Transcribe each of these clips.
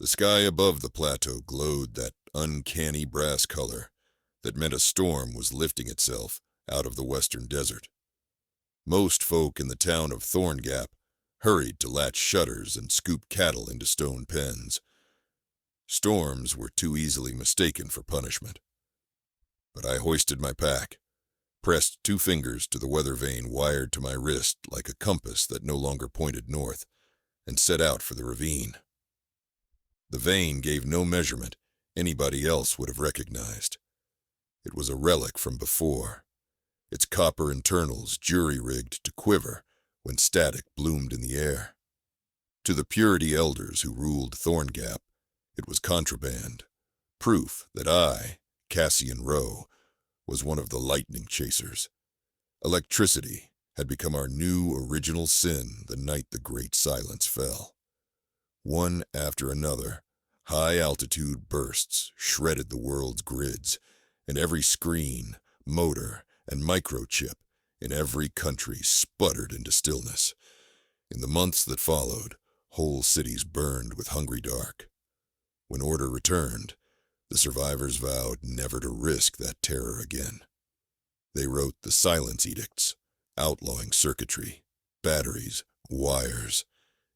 The sky above the plateau glowed that uncanny brass color that meant a storm was lifting itself out of the western desert. Most folk in the town of Thorn Gap hurried to latch shutters and scoop cattle into stone pens. Storms were too easily mistaken for punishment. But I hoisted my pack, pressed two fingers to the weather vane wired to my wrist like a compass that no longer pointed north, and set out for the ravine. The vane gave no measurement anybody else would have recognized. It was a relic from before, its copper internals jury-rigged to quiver when static bloomed in the air. To the purity elders who ruled Thorn Gap, it was contraband, proof that I, Cassian Rowe, was one of the lightning chasers. Electricity had become our new original sin the night the Great Silence fell. One after another, high-altitude bursts shredded the world's grids, and every screen, motor, and microchip in every country sputtered into stillness. In the months that followed, whole cities burned with hungry dark. When order returned, the survivors vowed never to risk that terror again. They wrote the silence edicts, outlawing circuitry, batteries, wires,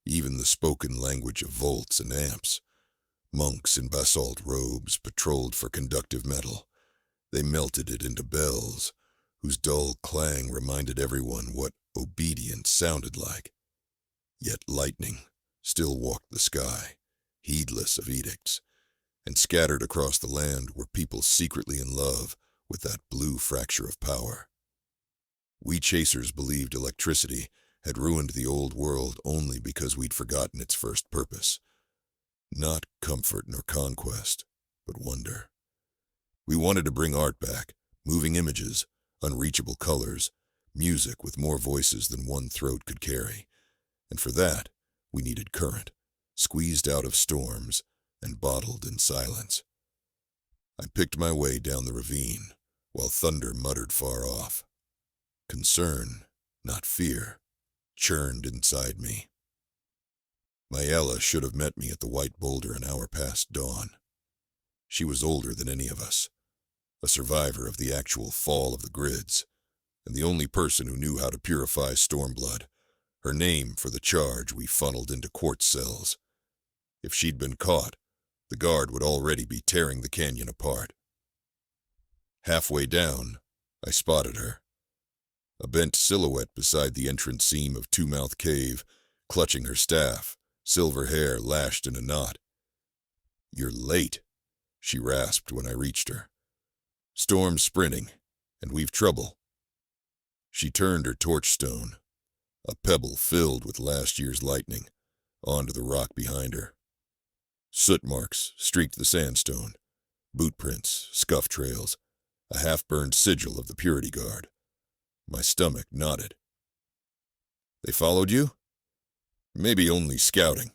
even the spoken language of volts and amps. Monks in basalt robes patrolled for conductive metal. They melted it into bells, whose dull clang reminded everyone what obedience sounded like. Yet lightning still walked the sky, heedless of edicts, and scattered across the land were people secretly in love with that blue fracture of power. We chasers believed electricity had ruined the old world only because we'd forgotten its first purpose. Not comfort nor conquest, but wonder. We wanted to bring art back, moving images, unreachable colors, music with more voices than one throat could carry. And for that, we needed current, squeezed out of storms, and bottled in silence. I picked my way down the ravine, while thunder muttered far off. Concern, not fear, churned inside me. Mayella should have met me at the White Boulder an hour past dawn. She was older than any of us, a survivor of the actual fall of the grids, and the only person who knew how to purify Stormblood, her name for the charge we funneled into quartz cells. If she'd been caught, the guard would already be tearing the canyon apart. Halfway down, I spotted her. A bent silhouette beside the entrance seam of Two Mouth Cave, clutching her staff, silver hair lashed in a knot. "You're late," she rasped when I reached her. "Storm's sprinting, and we've trouble." She turned her torchstone, a pebble filled with last year's lightning, onto the rock behind her. Soot marks streaked the sandstone, boot prints, scuff trails, a half-burned sigil of the Purity Guard. My stomach knotted. "They followed you?" "Maybe only scouting.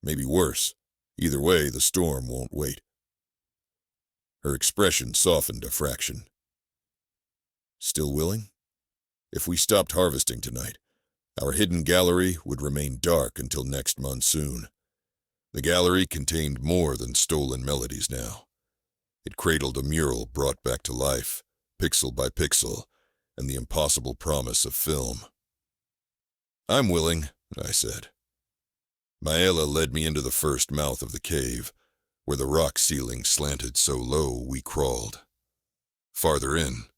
Maybe worse. Either way, the storm won't wait." Her expression softened a fraction. "Still willing? If we stopped harvesting tonight, our hidden gallery would remain dark until next monsoon. The gallery contained more than stolen melodies now. It cradled a mural brought back to life, pixel by pixel, and the impossible promise of film." "I'm willing," I said. Mayella led me into the first mouth of the cave, where the rock ceiling slanted so low we crawled. Farther in,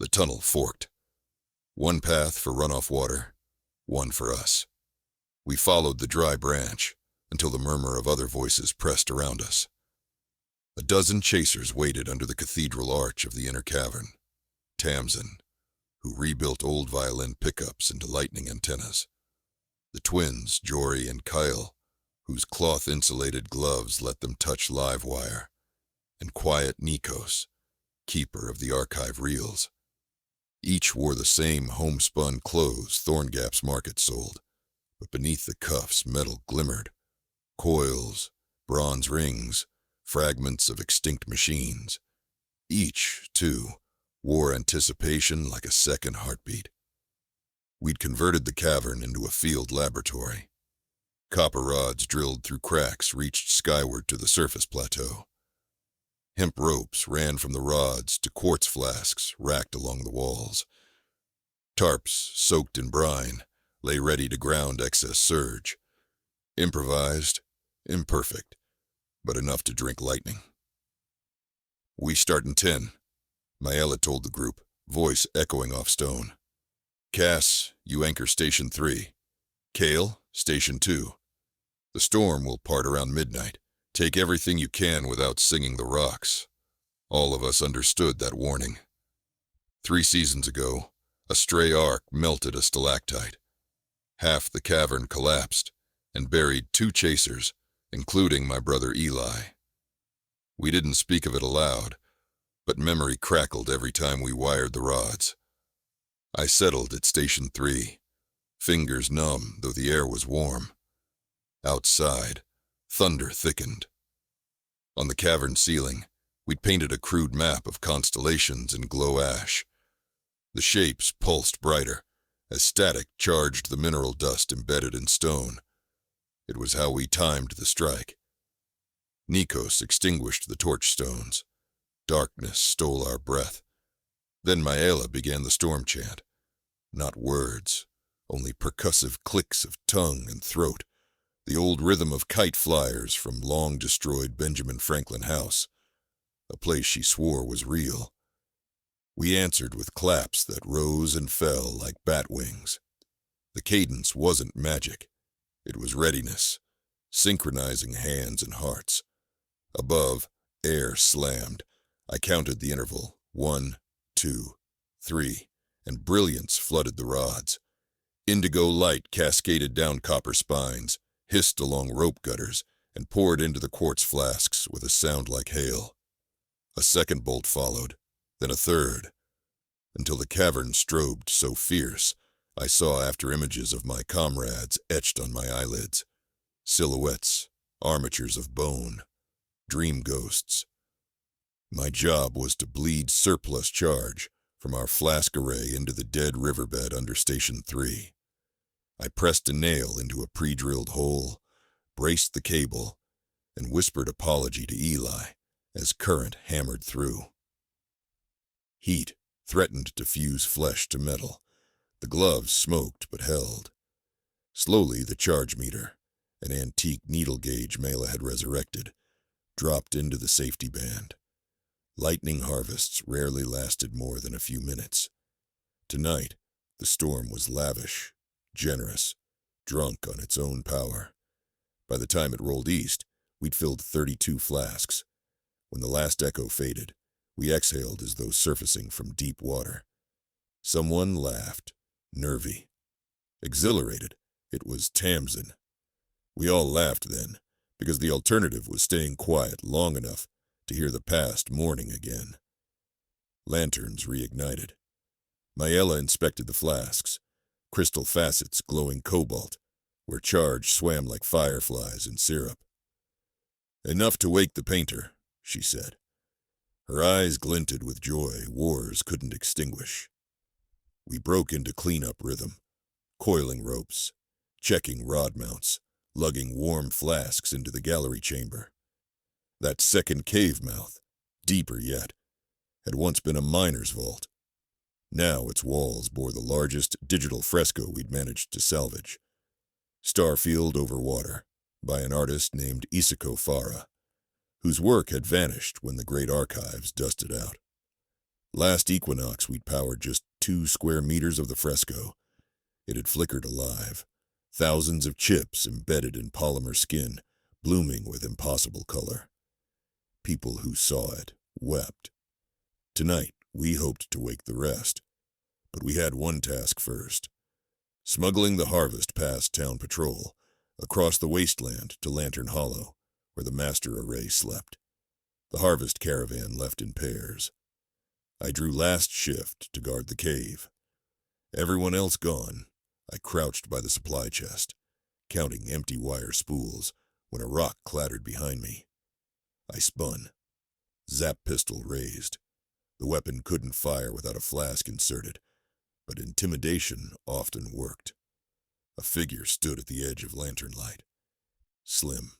the tunnel forked. One path for runoff water, one for us. We followed the dry branch until the murmur of other voices pressed around us. A dozen chasers waited under the cathedral arch of the inner cavern. Tamsin, who rebuilt old violin pickups into lightning antennas. The twins, Jory and Kyle, whose cloth-insulated gloves let them touch live wire. And quiet Nikos, keeper of the archive reels. Each wore the same homespun clothes Thorngap's market sold, but beneath the cuffs metal glimmered. Coils, bronze rings, fragments of extinct machines. Each, too, wore anticipation like a second heartbeat. We'd converted the cavern into a field laboratory. Copper rods drilled through cracks reached skyward to the surface plateau. Hemp ropes ran from the rods to quartz flasks racked along the walls. Tarps, soaked in brine, lay ready to ground excess surge. Improvised, imperfect, but enough to drink lightning. "We start in 10, Maella told the group, voice echoing off stone. "Cass, you anchor Station 3. Kale, Station 2. The storm will part around midnight. Take everything you can without singing the rocks." All of us understood that warning. 3 seasons ago, a stray arc melted a stalactite. Half the cavern collapsed and buried 2 chasers, including my brother Eli. We didn't speak of it aloud, but memory crackled every time we wired the rods. I settled at Station 3, fingers numb though the air was warm. Outside, thunder thickened. On the cavern ceiling, we'd painted a crude map of constellations in glow ash. The shapes pulsed brighter, as static charged the mineral dust embedded in stone. It was how we timed the strike. Nikos extinguished the torch stones. Darkness stole our breath. Then Maella began the storm chant. Not words, only percussive clicks of tongue and throat, the old rhythm of kite flyers from long-destroyed Benjamin Franklin House, a place she swore was real. We answered with claps that rose and fell like bat wings. The cadence wasn't magic. It was readiness, synchronizing hands and hearts. Above, air slammed. I counted the interval, 1, 2, 3, and brilliance flooded the rods. Indigo light cascaded down copper spines, hissed along rope gutters, and poured into the quartz flasks with a sound like hail. A second bolt followed, then a third, until the cavern strobed so fierce I saw after images of my comrades etched on my eyelids. Silhouettes, armatures of bone, dream ghosts. My job was to bleed surplus charge from our flask array into the dead riverbed under Station 3. I pressed a nail into a pre-drilled hole, braced the cable, and whispered apology to Eli as current hammered through. Heat threatened to fuse flesh to metal. The gloves smoked but held. Slowly the charge meter, an antique needle gauge Maella had resurrected, dropped into the safety band. Lightning harvests rarely lasted more than a few minutes. Tonight, the storm was lavish, generous, drunk on its own power. By the time it rolled east, we'd filled 32 flasks. When the last echo faded, we exhaled as though surfacing from deep water. Someone laughed, nervy. Exhilarated, it was Tamsin. We all laughed then, because the alternative was staying quiet long enough to hear the past mourning again. Lanterns reignited. Maella inspected the flasks, crystal facets glowing cobalt, where charge swam like fireflies in syrup. "Enough to wake the painter," she said. Her eyes glinted with joy wars couldn't extinguish. We broke into cleanup rhythm, coiling ropes, checking rod mounts, lugging warm flasks into the gallery chamber. That second cave mouth, deeper yet, had once been a miner's vault. Now its walls bore the largest digital fresco we'd managed to salvage. Starfield over Water, by an artist named Isako Farah, whose work had vanished when the great archives dusted out. Last equinox we'd powered just 2 square meters of the fresco. It had flickered alive, thousands of chips embedded in polymer skin, blooming with impossible color. People who saw it wept. Tonight we hoped to wake the rest, but we had one task first: smuggling the harvest past town patrol, across the wasteland to Lantern Hollow, where the master array slept. The harvest caravan left in pairs. I drew last shift to guard the cave. Everyone else gone, I crouched by the supply chest, counting empty wire spools, when a rock clattered behind me. I spun. Zap pistol raised. The weapon couldn't fire without a flask inserted, but intimidation often worked. A figure stood at the edge of lantern light, Slim,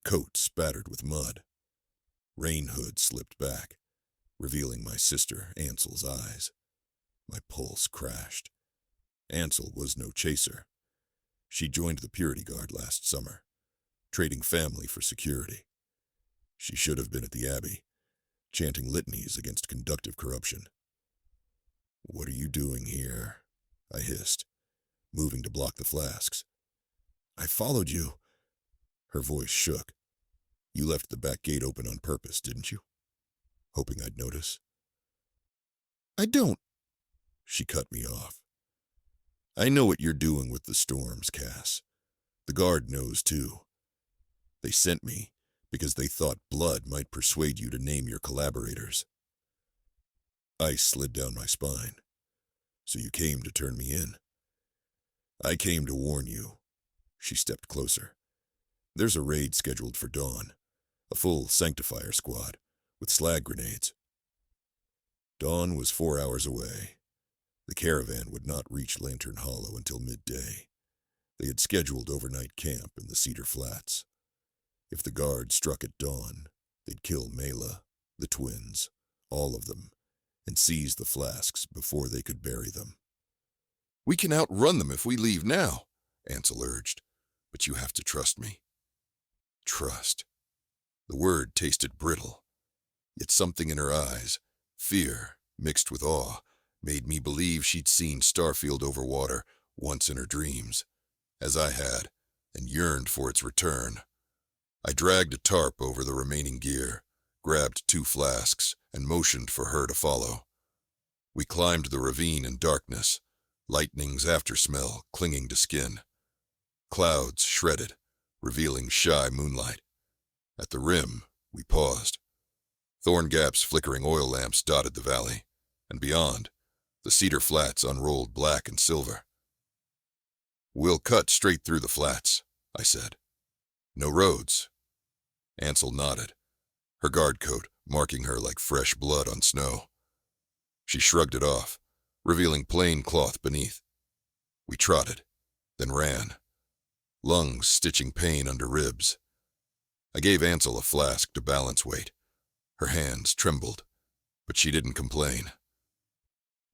coat spattered with mud. Rain hood slipped back, revealing my sister Ansel's eyes. My pulse crashed. Ansel was no chaser. She joined the Purity Guard last summer, trading family for security. She should have been at the Abbey, chanting litanies against conductive corruption. "What are you doing here?" I hissed, moving to block the flasks. "I followed you." Her voice shook. "You left the back gate open on purpose, didn't you? Hoping I'd notice?" "I don't." She cut me off. "I know what you're doing with the storms, Cass. The guard knows too. They sent me because they thought blood might persuade you to name your collaborators." Ice slid down my spine. "So you came to turn me in?" "I came to warn you." She stepped closer. "There's a raid scheduled for dawn. A full sanctifier squad, with slag grenades." Dawn was 4 hours away. The caravan would not reach Lantern Hollow until midday. They had scheduled overnight camp in the Cedar Flats. If the guard struck at dawn, they'd kill Mela, the twins, all of them, and seize the flasks before they could bury them. "We can outrun them if we leave now," Ansel urged, "but you have to trust me." Trust. The word tasted brittle, yet something in her eyes, fear mixed with awe, made me believe she'd seen Starfield over water once in her dreams, as I had, and yearned for its return. I dragged a tarp over the remaining gear, grabbed 2 flasks, and motioned for her to follow. We climbed the ravine in darkness, lightning's aftersmell clinging to skin. Clouds shredded, revealing shy moonlight. At the rim, we paused. Thorn Gap's flickering oil lamps dotted the valley, and beyond, the Cedar Flats unrolled black and silver. "We'll cut straight through the flats," I said. "No roads." Ansel nodded, her guard coat marking her like fresh blood on snow. She shrugged it off, revealing plain cloth beneath. We trotted, then ran, lungs stitching pain under ribs. I gave Ansel a flask to balance weight. Her hands trembled, but she didn't complain.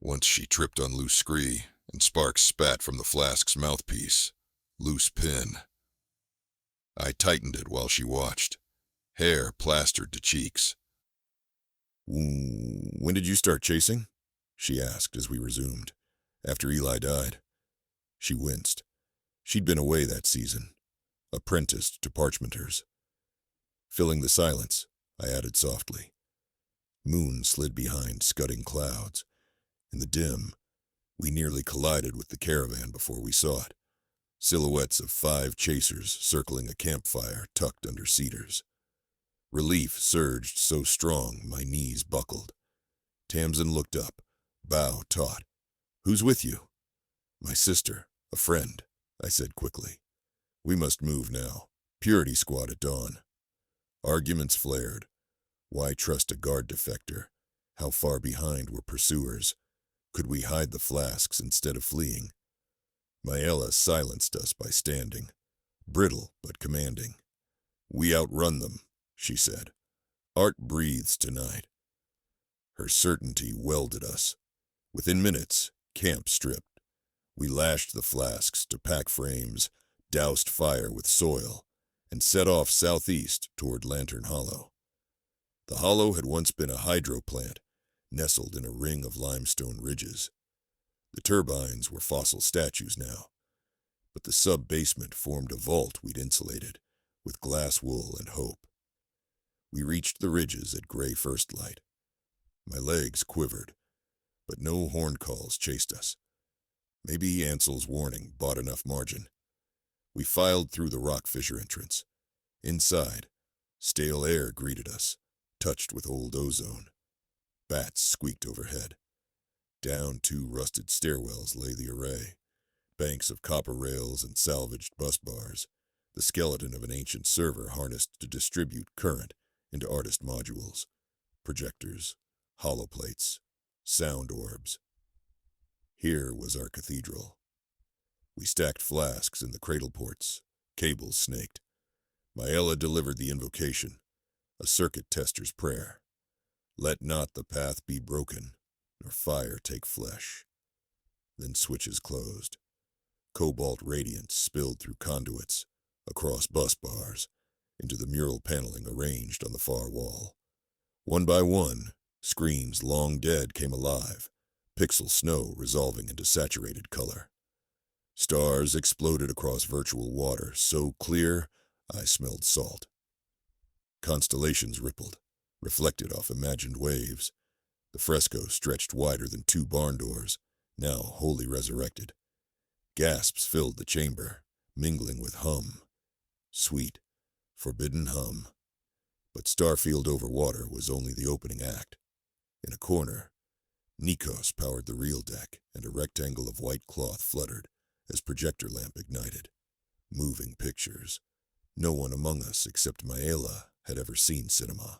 Once she tripped on loose scree, and sparks spat from the flask's mouthpiece. Loose pin. I tightened it while she watched, hair plastered to cheeks. "When did you start chasing?" she asked as we resumed. "After Eli died." She winced. She'd been away that season, apprenticed to parchmenters. Filling the silence, I added softly. Moon slid behind scudding clouds. In the dim, we nearly collided with the caravan before we saw it. Silhouettes of 5 chasers circling a campfire tucked under cedars. Relief surged so strong my knees buckled. Tamsin looked up, bow taut. "Who's with you?" "My sister, a friend," I said quickly. "We must move now. Purity squad at dawn." Arguments flared. Why trust a guard defector? How far behind were pursuers? Could we hide the flasks instead of fleeing? Maela silenced us by standing, brittle but commanding. "We outrun them," she said. "Art breathes tonight." Her certainty welded us. Within minutes, camp stripped. We lashed the flasks to pack frames, doused fire with soil, and set off southeast toward Lantern Hollow. The hollow had once been a hydro plant, nestled in a ring of limestone ridges. The turbines were fossil statues now, but the sub-basement formed a vault we'd insulated, with glass wool and hope. We reached the ridges at gray first light. My legs quivered, but no horn calls chased us. Maybe Ansel's warning bought enough margin. We filed through the rock fissure entrance. Inside, stale air greeted us, touched with old ozone. Bats squeaked overhead. Down 2 rusted stairwells lay the array. Banks of copper rails and salvaged bus bars, the skeleton of an ancient server harnessed to distribute current into artist modules, projectors, holoplates, sound orbs. Here was our cathedral. We stacked flasks in the cradle ports, cables snaked. Maella delivered the invocation, a circuit tester's prayer. Let not the path be broken, nor fire take flesh. Then switches closed. Cobalt radiance spilled through conduits, across bus bars, into the mural paneling arranged on the far wall. One by one, screens long dead came alive, pixel snow resolving into saturated color. Stars exploded across virtual water so clear I smelled salt. Constellations rippled, reflected off imagined waves. The fresco stretched wider than 2 barn doors, now wholly resurrected. Gasps filled the chamber, mingling with hum. Sweet, forbidden hum. But Starfield over water was only the opening act. In a corner, Nikos powered the reel deck, and a rectangle of white cloth fluttered as projector lamp ignited. Moving pictures. No one among us except Maella had ever seen cinema.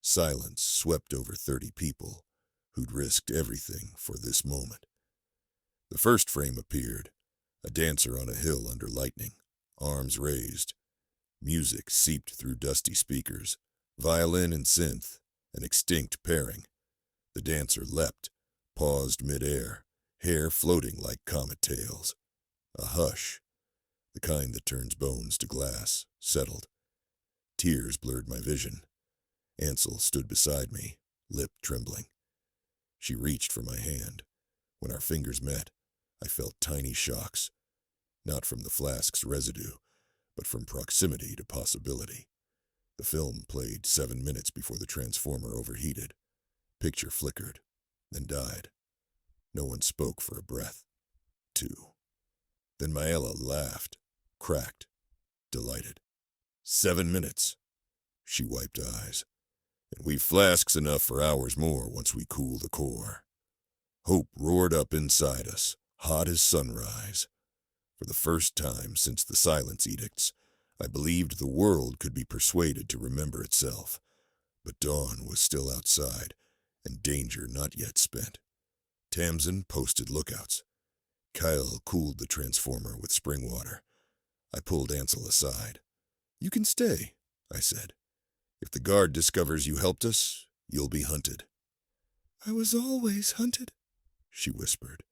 Silence swept over 30 people who'd risked everything for this moment. The first frame appeared, a dancer on a hill under lightning, arms raised. Music seeped through dusty speakers, violin and synth, an extinct pairing. The dancer leapt, paused mid-air, hair floating like comet tails. A hush, the kind that turns bones to glass, settled. Tears blurred my vision. Ansel stood beside me, lip trembling. She reached for my hand. When our fingers met, I felt tiny shocks, not from the flask's residue, but from proximity to possibility. The film played 7 minutes before the transformer overheated. Picture flickered, then died. No one spoke for a breath. 2. Then Maella laughed, cracked, delighted. 7 minutes. She wiped eyes. And we've flasks enough for hours more once we cool the core. Hope roared up inside us, hot as sunrise. For the first time since the silence edicts, I believed the world could be persuaded to remember itself. But dawn was still outside, and danger not yet spent. Tamsin posted lookouts. Kyle cooled the transformer with spring water. I pulled Ansel aside. You can stay, I said. If the guard discovers you helped us, you'll be hunted. I was always hunted, she whispered.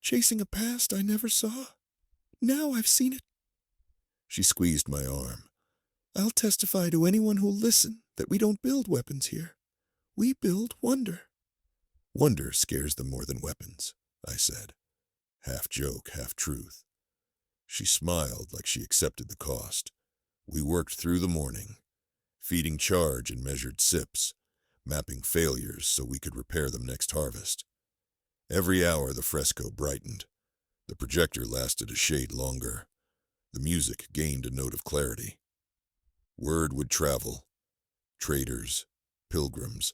Chasing a past I never saw. Now I've seen it. She squeezed my arm. I'll testify to anyone who'll listen that we don't build weapons here. We build wonder. Wonder scares them more than weapons, I said. Half joke, half truth. She smiled like she accepted the cost. We worked through the morning, feeding charge in measured sips, mapping failures so we could repair them next harvest. Every hour the fresco brightened. The projector lasted a shade longer. The music gained a note of clarity. Word would travel. Traders, pilgrims,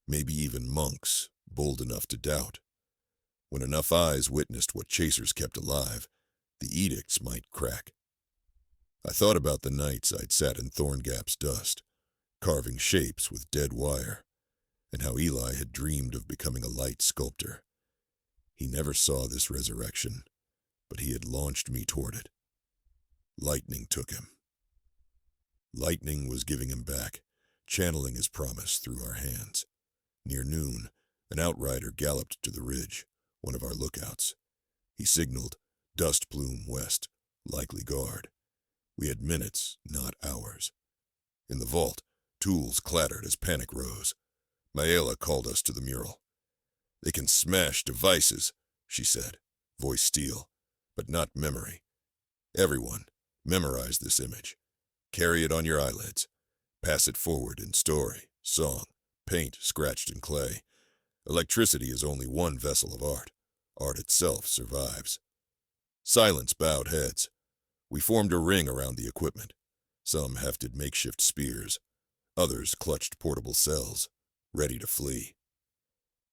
maybe even monks, bold enough to doubt. When enough eyes witnessed what chasers kept alive, the edicts might crack. I thought about the nights I'd sat in Thorngap's dust, carving shapes with dead wire, and how Eli had dreamed of becoming a light sculptor. He never saw this resurrection, but he had launched me toward it. Lightning took him. Lightning was giving him back, channeling his promise through our hands. Near noon, an outrider galloped to the ridge, one of our lookouts. He signaled, dust plume west, likely guard. We had minutes, not hours. In the vault, tools clattered as panic rose. Maella called us to the mural. They can smash devices, she said, voice steel, but not memory. Everyone, memorize this image. Carry it on your eyelids. Pass it forward in story, song, paint scratched in clay. Electricity is only one vessel of art. Art itself survives. Silence bowed heads. We formed a ring around the equipment. Some hefted makeshift spears. Others clutched portable cells, ready to flee.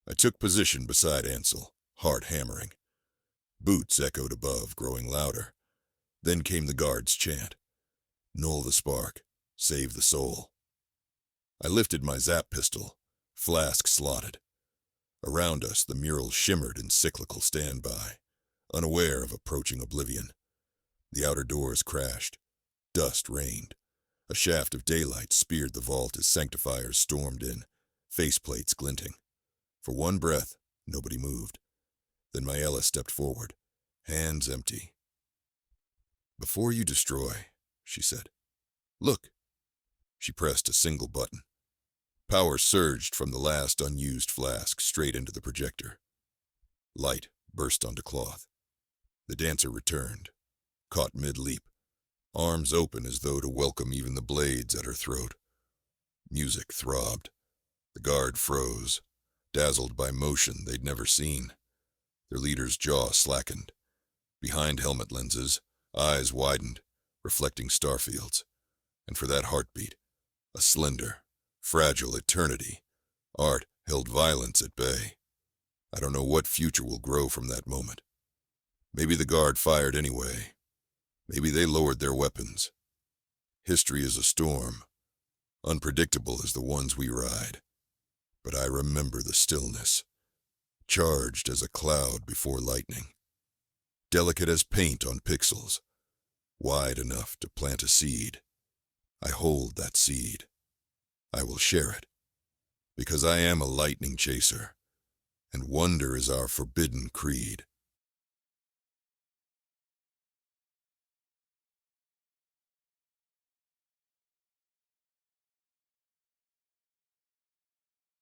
I took position beside Ansel, heart hammering. Boots echoed above, growing louder. Then came the guard's chant. Null the spark, save the soul. I lifted my zap pistol, flask slotted. Around us the mural shimmered in cyclical standby, unaware of approaching oblivion. The outer doors crashed. Dust rained. A shaft of daylight speared the vault as sanctifiers stormed in, faceplates glinting. For one breath, nobody moved. Then Maella stepped forward, hands empty. "Before you destroy," she said, "look." She pressed a single button. Power surged from the last unused flask straight into the projector. Light burst onto cloth. The dancer returned, caught mid-leap, arms open as though to welcome even the blades at her throat. Music throbbed. The guard froze, dazzled by motion they'd never seen. Their leader's jaw slackened. Behind helmet lenses, eyes widened, reflecting starfields. And for that heartbeat, a slender, fragile eternity, art held violence at bay. I don't know what future will grow from that moment. Maybe the guard fired anyway. Maybe they lowered their weapons. History is a storm, unpredictable as the ones we ride. But I remember the stillness, charged as a cloud before lightning, delicate as paint on pixels, wide enough to plant a seed. I hold that seed. I will share it, because I am a lightning chaser, and wonder is our forbidden creed.